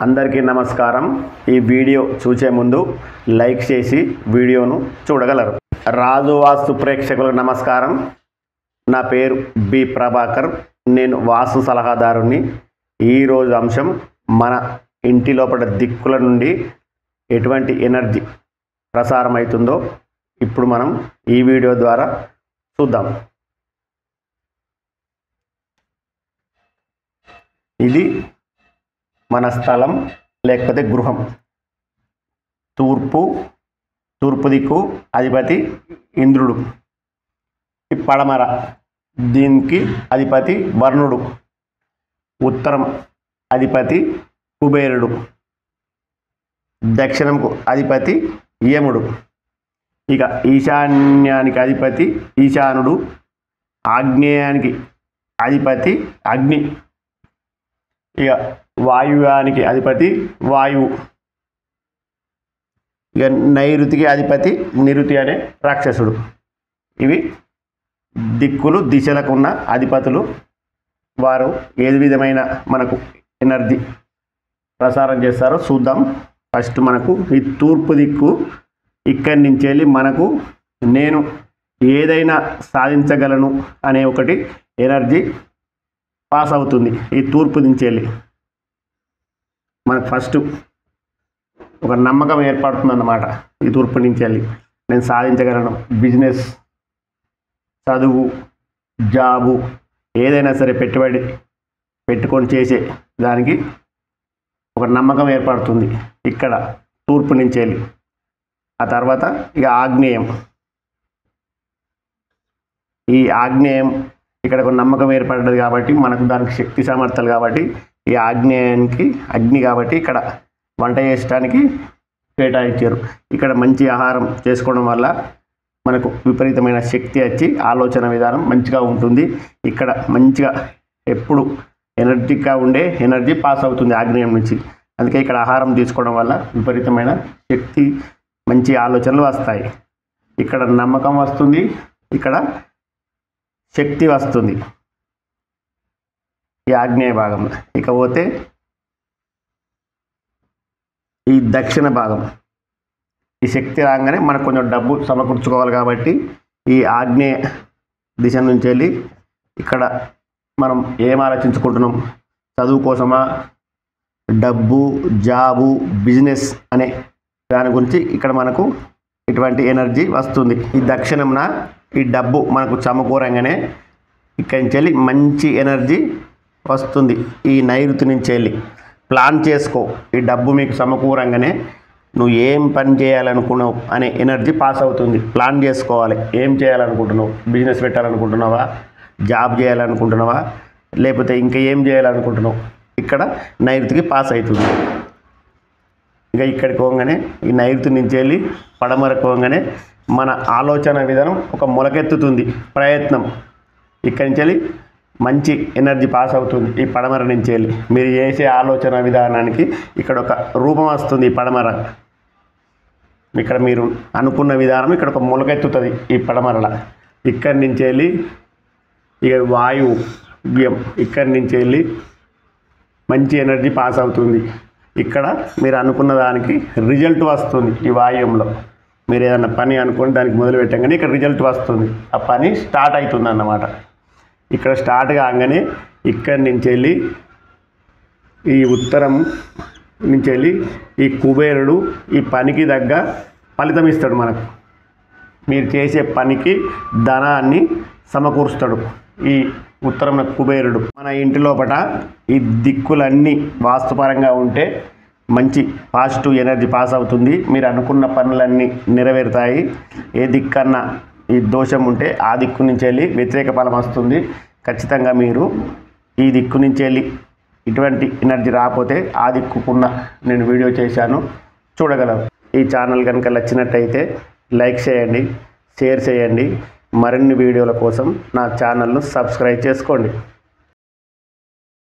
అందరికీ నమస్కారం। ఈ వీడియో చూసే ముందు లైక్ చేసి వీడియోను చూడగలరు। రాజు వాస్తు ప్రేక్షకులకు నమస్కారం। నా పేరు బి ప్రభాకర్, నేను వాస్తు సలహాదారుని। ఈ రోజు అంశం మన ఇంటి లోపల దిక్కుల నుండి ఎటువంటి ఎనర్జీ ప్రసారం అవుతుందో ఇప్పుడు మనం ఈ వీడియో ద్వారా చూద్దాం। ఇది మన స్థలం లేకపోతే గృహం। తూర్పు దిక్కు అధిపతి ఇంద్రుడు, ఈ పడమర దీనికి అధిపతి వరుణుడు, ఉత్తరం అధిపతి కుబేరుడు, దక్షిణంకు అధిపతి యముడు, ఇక ఈశాన్యానికి అధిపతి ఈశానుడు, ఆగ్నేయానికి అధిపతి అగ్ని, ఇక వాయువ్యానికి అధిపతి వాయువు, ఇక నైరుతికి అధిపతి నిరుతి అనే రాక్షసుడు। ఇవి దిక్కులు దిశలకు ఉన్న అధిపతులు। వారు ఏ విధమైన మనకు ఎనర్జీ ప్రసారం చేస్తారో చూద్దాం। ఫస్ట్ మనకు ఈ తూర్పు దిక్కు, ఇక్కడి నుంచి వెళ్ళి మనకు నేను ఏదైనా సాధించగలను అనే ఒకటి ఎనర్జీ పాస్ అవుతుంది। ఈ తూర్పు నుంచి వెళ్ళి మనకు ఫస్ట్ ఒక నమ్మకం ఏర్పడుతుంది అన్నమాట। ఈ తూర్పు నుంచి వెళ్ళి నేను సాధించగలను, బిజినెస్, చదువు, జాబు ఏదైనా సరే పెట్టుబడి పెట్టుకొని చేసే దానికి ఒక నమ్మకం ఏర్పడుతుంది ఇక్కడ తూర్పు నుంచి వెళ్ళి। ఆ తర్వాత ఇక ఆగ్నేయం, ఈ ఆగ్నేయం ఇక్కడ ఒక నమ్మకం ఏర్పడ్డది కాబట్టి మనకు దానికి శక్తి సామర్థ్యాలు కాబట్టి ఈ ఆగ్నేయానికి అగ్ని కాబట్టి ఇక్కడ వంట చేయడానికి కేటాయించారు। ఇక్కడ మంచి ఆహారం చేసుకోవడం వల్ల మనకు విపరీతమైన శక్తి వచ్చి ఆలోచన విధానం మంచిగా ఉంటుంది। ఇక్కడ మంచిగా ఎప్పుడు ఎనర్జిక్గా ఉండే ఎనర్జీ పాస్ అవుతుంది ఆగ్నేయం నుంచి। అందుకే ఇక్కడ ఆహారం తీసుకోవడం వల్ల విపరీతమైన శక్తి, మంచి ఆలోచనలు వస్తాయి। ఇక్కడ నమ్మకం వస్తుంది, ఇక్కడ శక్తి వస్తుంది ఈ ఆగ్నేయ భాగంలో। ఇకపోతే ఈ దక్షిణ భాగం, ఈ శక్తి రాగానే మనకు కొంచెం డబ్బు సమకూర్చుకోవాలి కాబట్టి ఈ ఆగ్నేయ దిశ నుంచి వెళ్ళి ఇక్కడ మనం ఏం ఆలోచించుకుంటున్నాం, చదువు కోసమా, డబ్బు, జాబు, బిజినెస్ అనే దాని గురించి ఇక్కడ మనకు ఇటువంటి ఎనర్జీ వస్తుంది। ఈ దక్షిణంన ఈ డబ్బు మనకు సమకూరంగానే ఇక్కడి నుంచి వెళ్ళి మంచి ఎనర్జీ వస్తుంది। ఈ నైరుతి నుంచి వెళ్ళి ప్లాన్ చేసుకో, ఈ డబ్బు మీకు సమకూరంగానే నువ్వు ఏం పని చేయాలనుకున్నావు అనే ఎనర్జీ పాస్ అవుతుంది। ప్లాన్ చేసుకోవాలి, ఏం చేయాలనుకుంటున్నావు, బిజినెస్ పెట్టాలనుకుంటున్నావా, జాబ్ చేయాలనుకుంటున్నావా, లేకపోతే ఇంకా ఏం చేయాలనుకుంటున్నావు, ఇక్కడ నైరుతికి పాస్ అవుతుంది। ఇక ఇక్కడికి పోగానే ఈ నైరుతి నుంచి వెళ్ళి పడమరకు పోగానే మన ఆలోచన విధానం ఒక మొలకెత్తుతుంది, ప్రయత్నం ఇక్కడి నుంచి వెళ్ళి మంచి ఎనర్జీ పాస్ అవుతుంది। ఈ పడమర నుంచి వెళ్ళి మీరు చేసే ఆలోచన విధానానికి ఇక్కడ ఒక రూపం వస్తుంది। ఈ పడమర ఇక్కడ మీరు అనుకున్న విధానం ఇక్కడ ఒక మొలకెత్తుతుంది ఈ పడమరల। ఇక్కడి నుంచి వెళ్ళి ఇక వాయువు ఇక్కడి నుంచి వెళ్ళి మంచి ఎనర్జీ పాస్ అవుతుంది। ఇక్కడ మీరు అనుకున్న దానికి రిజల్ట్ వస్తుంది। ఈ వాయువులో మీరు ఏదైనా పని అనుకుని దానికి మొదలు పెట్టగానే ఇక్కడ రిజల్ట్ వస్తుంది, ఆ పని స్టార్ట్ అవుతుంది అన్నమాట। ఇక్కడ స్టార్ట్ కాగానే ఇక్కడి నుంచి వెళ్ళి ఈ ఉత్తరం నుంచి వెళ్ళి ఈ కుబేరుడు ఈ పనికి తగ్గ ఫలితం ఇస్తాడు మనకు। మీరు చేసే పనికి ధనాన్ని సమకూరుస్తాడు ఈ ఉత్తరం కుబేరుడు। మన ఇంటి లోపల ఈ దిక్కులన్నీ వాస్తుపరంగా ఉంటే మంచి పాజిటివ్ ఎనర్జీ పాస్ అవుతుంది। మీరు అనుకున్న పనులన్నీ నెరవేరుతాయి। ఏ దిక్కన్నా ఈ దోషం ఉంటే ఆ దిక్కు నుంచి వెళ్ళి వ్యతిరేక ఫలం వస్తుంది। ఖచ్చితంగా మీరు ఈ దిక్కు నుంచి వెళ్ళి ఇటువంటి ఎనర్జీ రాకపోతే ఆ దిక్కుకున్న నేను వీడియో చేశాను, చూడగలరు। ఈ ఛానల్ కనుక నచ్చినట్టయితే లైక్ చేయండి, షేర్ చేయండి। మరిన్ని వీడియోల కోసం నా ఛానల్ను సబ్స్క్రైబ్ చేసుకోండి।